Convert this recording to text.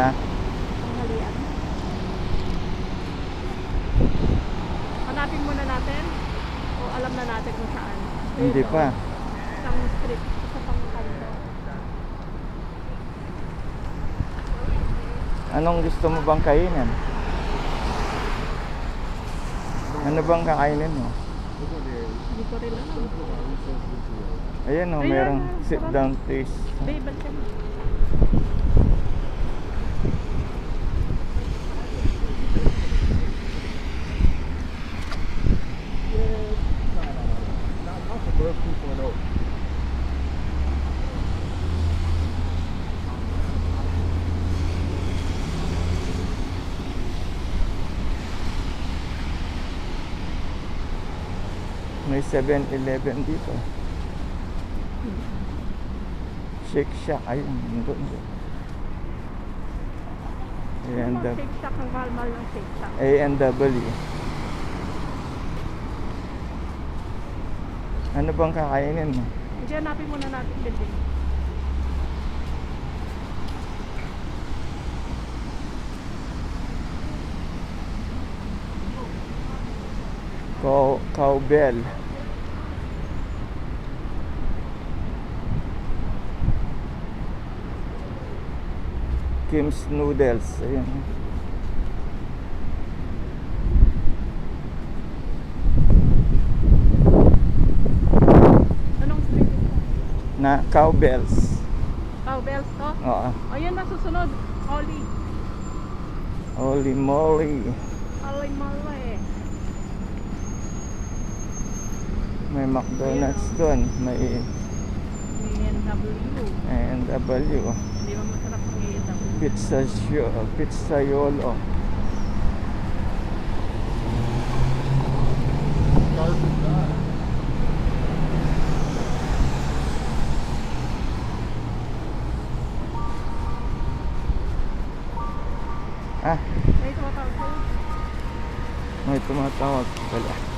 Na? Tanghalian. Hanapin muna natin. O alam na natin kung saan. Hindi pa. Isang street. Isa pang kanto. Anong gusto mo bang kainin? Ano bang kakainin mo? Hindi ko rin alam. Ayan o, Ayan, merong sit sarap. down place. Babe, balik ka na. May 7-Eleven dito. Shake Shack, ayun, doon. Ano bang Shake Shack? Ang mahal-mahal ng Shake Shack. A&W. Ano bang kakainin mo? Hindi, hanapin muna natin building. Cowbell. Kim's Noodles. Ayan. Anong street ito? Na Cowbells. Cowbells to? Oo. Ayun na, susunod. Oli. Holy moly. Alay malay. May McDonald's doon. May A&W. A&W. Hindi mo masarap ang A&W. Pizzaiolo. Ah, May tumatawag sa'yo. may tumatawag pala.